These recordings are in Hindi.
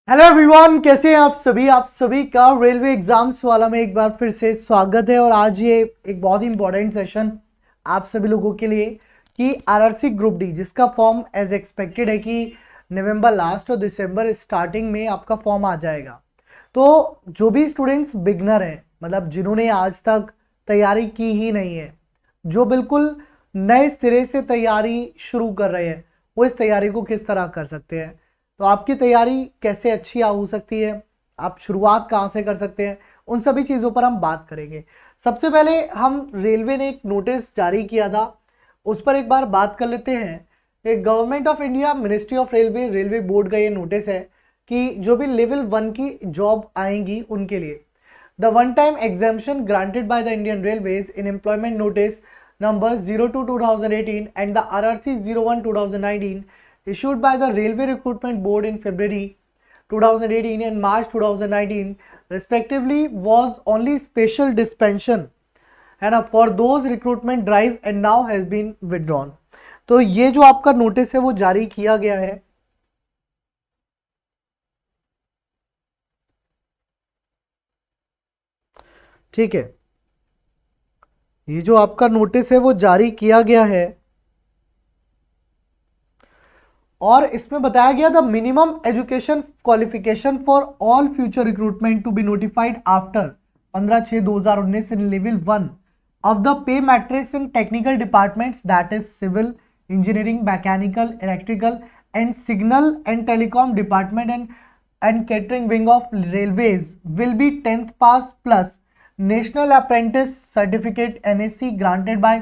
हेलो एवरीवन, कैसे हैं आप सभी का रेलवे एग्जाम्स वाला में एक बार फिर से स्वागत है। और आज ये एक बहुत ही इंपॉर्टेंट सेशन आप सभी लोगों के लिए कि आरआरसी ग्रुप डी, जिसका फॉर्म एज एक्सपेक्टेड है कि नवंबर लास्ट और दिसंबर स्टार्टिंग में आपका फॉर्म आ जाएगा। तो जो भी स्टूडेंट्स बिगनर हैं, मतलब जिन्होंने आज तक तैयारी की ही नहीं है, जो बिल्कुल नए सिरे से तैयारी शुरू कर रहे हैं, वो इस तैयारी को किस तरह कर सकते हैं, तो आपकी तैयारी कैसे अच्छी हो सकती है, आप शुरुआत कहाँ से कर सकते हैं, उन सभी चीज़ों पर हम बात करेंगे। सबसे पहले हम रेलवे ने एक नोटिस जारी किया था, उस पर एक बार बात कर लेते हैं। एक government of India ministry of railway board का ये नोटिस है कि जो भी लेवल 1 की जॉब आएंगी उनके लिए the one time exemption granted by the Indian railways in employment notice number 02/2018 and the RRC 01/2019 issued by the Railway Recruitment Board in February 2018 and March 2019 respectively was only special dispensation है ना for those recruitment drive and now has been withdrawn। तो ये जो आपका नोटिस है वो जारी किया गया है। ठीक है, ये जो आपका नोटिस है वो जारी किया गया है और इसमें बताया गया the minimum education qualification for all future recruitment to be notified after 15/6/2019 in level 1 of the pay matrix in technical departments that is civil engineering, mechanical, electrical and signal and telecom department and catering wing of railways will be 10th pass plus national apprentice certificate NSC granted by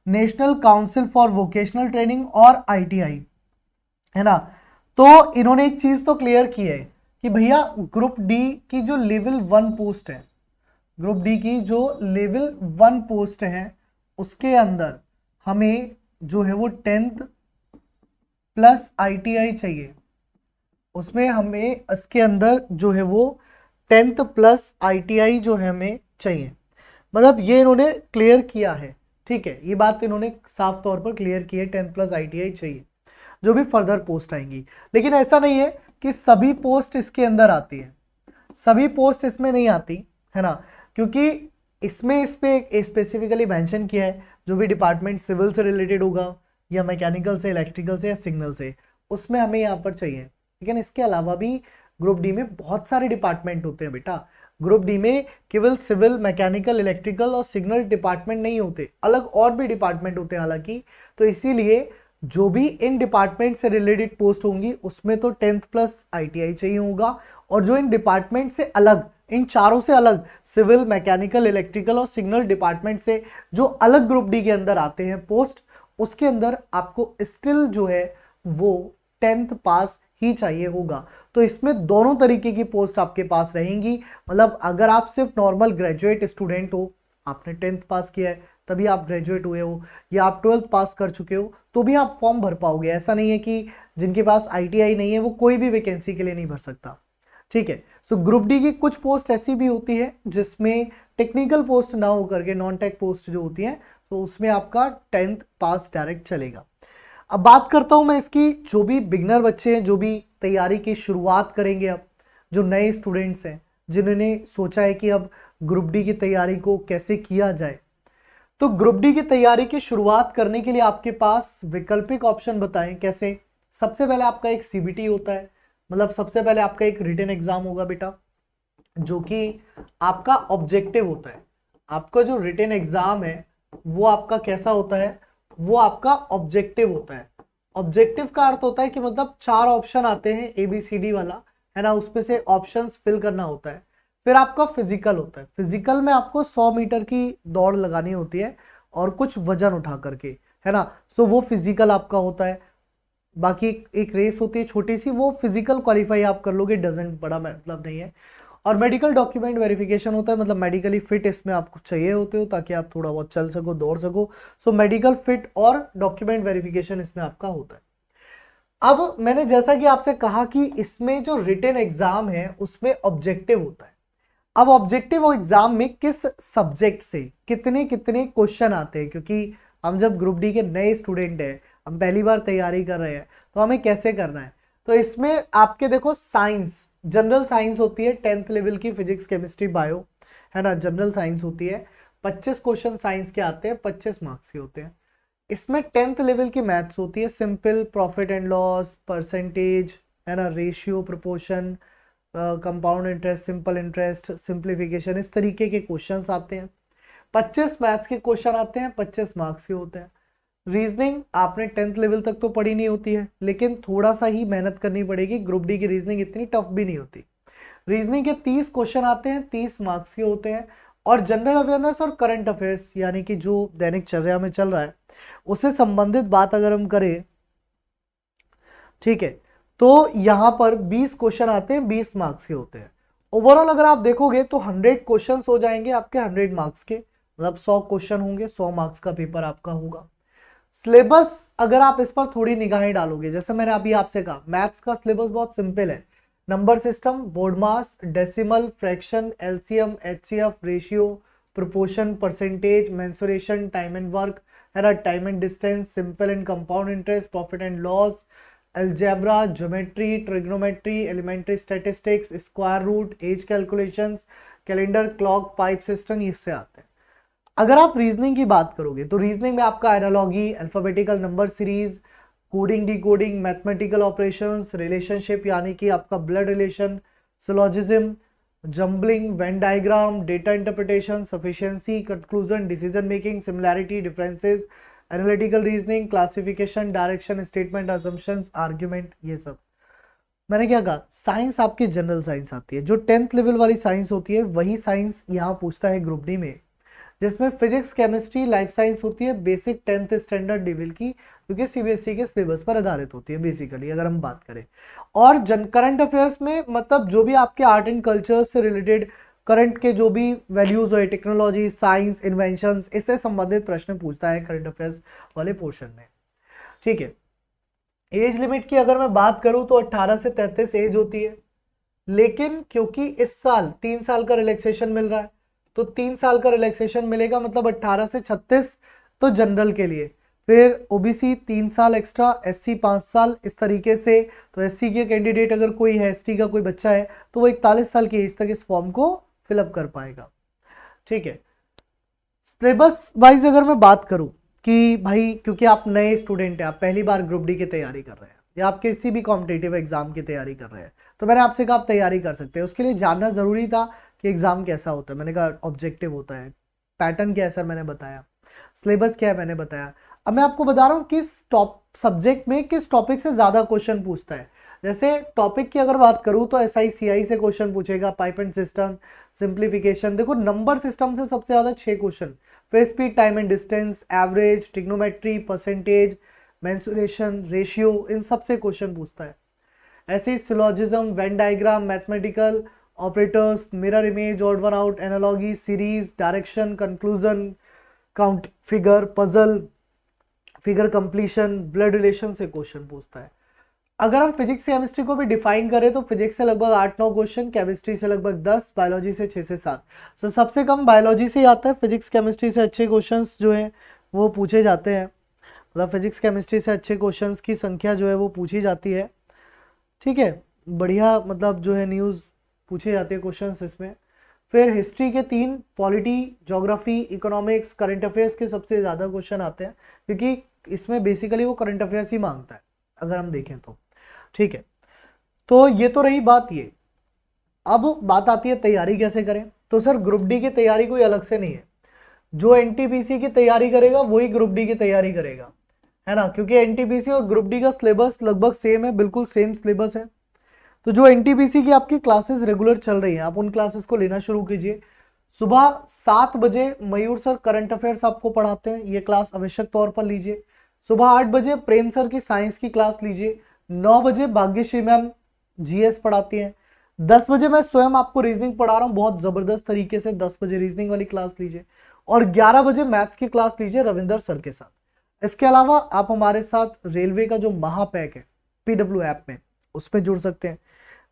national council for vocational training और ITI, है ना। तो इन्होंने एक चीज तो क्लियर की है कि भैया ग्रुप डी की जो लेवल 1 पोस्ट है, ग्रुप डी की जो लेवल 1 पोस्ट है उसके अंदर हमें जो है वो 10th प्लस ITI चाहिए। उसमें हमें इसके अंदर जो है वो 10th प्लस ITI जो है हमें चाहिए, मतलब ये इन्होंने क्लियर किया है। ठीक है, ये बात इन्होंने साफ तौर पर क्लियर की है, 10th प्लस ITI चाहिए जो भी फर्दर पोस्ट आएंगी। लेकिन ऐसा नहीं है कि सभी पोस्ट इसके अंदर आती है, सभी पोस्ट इसमें नहीं आती, है ना, क्योंकि इसमें इस पे स्पेसिफिकली मेंशन किया है जो भी डिपार्टमेंट सिविल से रिलेटेड होगा या मैकेनिकल से, इलेक्ट्रिकल से या सिग्नल से, उसमें हमें यहाँ पर चाहिए। लेकिन इसके अलावा भी ग्रुप डी में बहुत सारे डिपार्टमेंट होते हैं बेटा। ग्रुप डी में केवल सिविल, मैकेनिकल, इलेक्ट्रिकल और सिग्नल डिपार्टमेंट नहीं होते, अलग और भी डिपार्टमेंट होते हैं हालांकि। तो इसीलिए जो भी इन डिपार्टमेंट से रिलेटेड पोस्ट होंगी उसमें तो 10th प्लस ITI चाहिए होगा, और जो इन डिपार्टमेंट से अलग, इन चारों से अलग, सिविल, मैकेनिकल, इलेक्ट्रिकल और सिग्नल डिपार्टमेंट से जो अलग ग्रुप डी के अंदर आते हैं पोस्ट, उसके अंदर आपको स्टिल जो है वो 10th पास ही चाहिए होगा। तो इसमें दोनों तरीके की पोस्ट आपके पास रहेंगी, मतलब अगर आप सिर्फ नॉर्मल ग्रेजुएट स्टूडेंट हो, आपने 10th पास किया है तभी आप ग्रेजुएट हुए हो, या आप 12th पास कर चुके हो तो भी आप फॉर्म भर पाओगे। ऐसा नहीं है कि जिनके पास ITI नहीं है वो कोई भी वैकेंसी के लिए नहीं भर सकता। ठीक है, सो ग्रुप डी की कुछ पोस्ट ऐसी भी होती है जिसमें टेक्निकल पोस्ट ना हो करके नॉन टेक पोस्ट जो होती है, तो उसमें आपका 10th पास डायरेक्ट चलेगा। अब बात करता हूं मैं इसकी, जो भी बिगनर बच्चे हैं, जो भी तैयारी की शुरुआत करेंगे, अब जो नए स्टूडेंट्स हैं जिन्होंने सोचा है कि अब ग्रुप डी की तैयारी को कैसे किया जाए, तो ग्रुप डी की तैयारी की शुरुआत करने के लिए आपके पास वैकल्पिक ऑप्शन बताएं कैसे। सबसे पहले आपका एक CBT होता है, मतलब सबसे पहले आपका एक रिटन एग्जाम होगा बेटा, जो कि आपका ऑब्जेक्टिव होता है। आपका जो रिटन एग्जाम है वो आपका कैसा होता है, वो आपका ऑब्जेक्टिव होता है। ऑब्जेक्टिव का अर्थ होता है कि मतलब 4 ऑप्शन आते हैं ABCD वाला, है ना, उसमें से ऑप्शंस फिल करना होता है। फिर आपका फिजिकल होता है, फिजिकल में आपको 100 मीटर की दौड़ लगानी होती है और कुछ वजन उठा करके, है ना, सो वो फिजिकल आपका होता है। बाकी एक रेस होती है छोटी सी, वो फिजिकल क्वालिफाई आप कर लोगे, डजेंट बड़ा मतलब नहीं है। और मेडिकल डॉक्यूमेंट वेरिफिकेशन होता है, मतलब मेडिकली फिट इसमें आपको चाहिए होते हो ताकि आप थोड़ा बहुत चल सको, दौड़ सको। सो मेडिकल फिट और डॉक्यूमेंट वेरिफिकेशन इसमें आपका होता है। अब मैंने जैसा कि आपसे कहा कि इसमें जो रिटन एग्जाम है उसमें ऑब्जेक्टिव होता है। अब ऑब्जेक्टिव एग्जाम में किस सब्जेक्ट से कितने कितने क्वेश्चन आते हैं, क्योंकि हम जब ग्रुप डी के नए स्टूडेंट हैं, हम पहली बार तैयारी कर रहे हैं, तो हमें कैसे करना है। तो इसमें आपके देखो साइंस, जनरल साइंस होती है 10th लेवल की, फिजिक्स केमिस्ट्री बायो, है ना, जनरल साइंस होती है। 25 क्वेश्चन साइंस के आते हैं, 25 मार्क्स के होते हैं। इसमें 10th लेवल की मैथ्स होती है, simple, profit and loss, percentage, है ना, ratio, proportion, compound interest, simple interest, simplification, इस तरीके के क्वेश्चंस आते हैं। 25 मैथ्स के क्वेश्चन आते हैं, 25 मार्क्स के होते हैं। रीजनिंग आपने 10th लेवल तक तो पढ़ी नहीं होती है, लेकिन थोड़ा सा ही मेहनत करनी पड़ेगी। ग्रुप डी की रीजनिंग इतनी टफ भी नहीं होती। रीजनिंग के 30 क्वेश्चन आते हैं, 30 मार्क्स के होते हैं। और जनरल अवेयरनेस और करंट अफेयर्स, यानी कि जो दैनिक चर्या में चल रहा है उससे संबंधित बात अगर हम करें, ठीक है, तो यहां पर 20 क्वेश्चन आते हैं, 20 मार्क्स के होते हैं। ओवरऑल अगर आप देखोगे तो 100 क्वेश्चन हो जाएंगे आपके 100 मार्क्स के, मतलब 100 क्वेश्चन होंगे, 100 मार्क्स का पेपर आपका होगा। सिलेबस अगर आप इस पर थोड़ी निगाहें डालोगे, जैसे मैंने अभी आपसे कहा, मैथ्स का सिलेबस बहुत सिंपल है। Number system, BODMAS, decimal, fraction, LCM, HCF, ratio, proportion, percentage, mensuration, time and work, है ना, time and distance, simple and compound interest, profit and loss, algebra, geometry, trigonometry, elementary statistics, square root, age calculations, calendar, clock, pipe system, इससे आते हैं। अगर आप रीजनिंग की बात करोगे तो रीजनिंग में आपका analogy, alphabetical number series, coding, decoding, mathematical operations, relationship यानी कि आपका blood relation, syllogism, jumbling, Venn diagram, data interpretation, sufficiency, conclusion, decision making, similarity, differences, analytical reasoning, classification, direction, statement, assumptions, argument, ये सब। मैंने क्या कहा, साइंस आपकी जनरल साइंस आती है। जो 10th लेवल वाली साइंस होती है वही साइंस यहाँ पूछता है ग्रुप डी में, जिसमें फिजिक्स, केमिस्ट्री, लाइफ साइंस होती है बेसिक 10th स्टैंडर्ड लेवल की, क्योंकि सीबीएसई के सिलेबस पर आधारित होती है बेसिकली अगर हम बात करें। और करंट अफेयर्स में मतलब जो भी आपके आर्ट एंड कल्चर से रिलेटेड करंट के जो भी वैल्यूज हो, टेक्नोलॉजी, साइंस, इन्वेंशंस, इससे संबंधित प्रश्न पूछता है करंट अफेयर्स वाले पोर्शन में, ठीक है। एज लिमिट की अगर मैं बात करूं तो 18 से 33 एज होती है, लेकिन क्योंकि इस साल 3 साल का रिलैक्सेशन मिल रहा है, तो 3 साल का रिलैक्सेशन मिलेगा, मतलब 18 से 36 तो जनरल के लिए, फिर ओबीसी 3 साल एक्स्ट्रा, एससी 5 साल, इस तरीके से। तो एससी के कैंडिडेट अगर कोई है, एसटी का कोई बच्चा है, तो वो 41 साल की एज तक इस फॉर्म को फिलअप कर पाएगा, ठीक है। सिलेबस वाइज अगर मैं बात करूं कि भाई क्योंकि आप नए स्टूडेंट हैं, आप पहली बार ग्रुप डी की तैयारी कर रहे हैं या आप किसी भी कॉम्पिटिटिव एग्जाम की तैयारी कर रहे हैं, तो मैंने आपसे कहा आप तैयारी कर सकते हैं। उसके लिए जानना जरूरी था कि एग्जाम कैसा होता है। मैंने कहा ऑब्जेक्टिव होता है, पैटर्न क्या है सर मैंने बताया, सिलेबस क्या है मैंने बताया। अब मैं आपको बता रहा हूँ किस टॉप सब्जेक्ट में किस टॉपिक से ज्यादा क्वेश्चन पूछता है। जैसे टॉपिक की अगर बात करूँ तो एसआई सीआई से क्वेश्चन पूछेगा, पाइप एंड सिस्टम, सिंप्लीफिकेशन। देखो नंबर सिस्टम से सबसे ज्यादा 6 क्वेश्चन, फिर speed, time and distance, average, trigonometry, percentage, mensuration, ratio, इन सब से क्वेश्चन पूछता है। ऐसे ही syllogism, Venn diagram, mathematical operators, mirror image, odd one out, analogy, series, direction, conclusion, count, figure, puzzle, figure completion, blood relation से क्वेश्चन पूछता है। अगर हम फिजिक्स केमिस्ट्री को भी डिफाइन करें तो फिजिक्स से लगभग 8-9 क्वेश्चन, केमिस्ट्री से लगभग 10, बायोलॉजी से 6 से 7। तो सबसे कम बायोलॉजी से ही आता है। फिजिक्स केमिस्ट्री से अच्छे क्वेश्चंस जो है वो पूछे जाते हैं, मतलब फिजिक्स केमिस्ट्री से अच्छे क्वेश्चंस की संख्या जो है वो पूछी जाती है, ठीक है। बढ़िया मतलब जो है न्यूज़ पूछे जाते हैं क्वेश्चंस इसमें। फिर हिस्ट्री के 3, polity, geography, economics, current affairs के सबसे ज़्यादा क्वेश्चन आते हैं, क्योंकि इसमें बेसिकली वो करंट अफेयर्स ही मांगता है अगर हम देखें तो, ठीक है। तो ये तो रही बात ये। अब बात आती है तैयारी कैसे करें। तो सर ग्रुप डी की तैयारी कोई अलग से नहीं है, जो एनटीपीसी की तैयारी करेगा वही ग्रुप डी की तैयारी करेगा, है ना, क्योंकि एनटीपीसी और ग्रुप डी का सिलेबस लगभग सेम है, बिल्कुल सेम सिलेबस है। तो जो एनटीपीसी की आपकी क्लासेस रेगुलर चल रही हैं, आप उन क्लासेस को लेना शुरू कीजिए। सुबह 7 बजे मयूर सर करंट अफेयर्स आपको पढ़ाते हैं, ये क्लास आवश्यक तौर पर लीजिए। सुबह 8 बजे प्रेम सर की साइंस की क्लास लीजिए। 9 बजे भाग्यश्री मैम जीएस पढ़ाती हैं। 10 बजे मैं स्वयं आपको रीजनिंग पढ़ा रहा हूँ बहुत जबरदस्त तरीके से, 10 बजे रीजनिंग वाली क्लास लीजिए। और 11 बजे मैथ्स की क्लास लीजिए रविंदर सर के साथ। इसके अलावा आप हमारे साथ रेलवे का जो महापैक है पीडब्ल्यू ऐप में, उसमें जुड़ सकते हैं।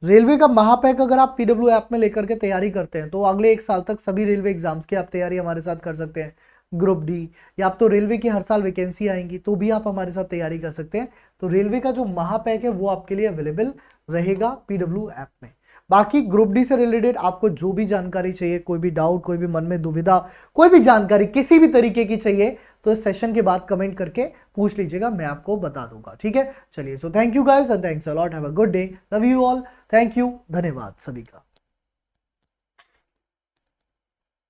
रेलवे का महापैक अगर आप पीडब्ल्यू ऐप में लेकर के तैयारी करते हैं तो अगले 1 साल तक सभी रेलवे एग्जाम्स की आप तैयारी हमारे साथ कर सकते हैं। ग्रुप डी या आप तो रेलवे की हर साल वैकेंसी आएंगी तो भी आप हमारे साथ तैयारी कर सकते हैं। तो रेलवे का जो महापैक है वो आपके लिए अवेलेबल रहेगा पीडब्ल्यू ऐप में। बाकी ग्रुप डी से रिलेटेड आपको जो भी जानकारी चाहिए, कोई भी डाउट, कोई भी मन में दुविधा, कोई भी जानकारी किसी भी तरीके की चाहिए तो इस सेशन के बाद कमेंट करके पूछ लीजिएगा, मैं आपको बता दूंगा। ठीक है, चलिए, so thank you guys and thanks a lot, have a good day, love you all, thank you, धन्यवाद सभी का।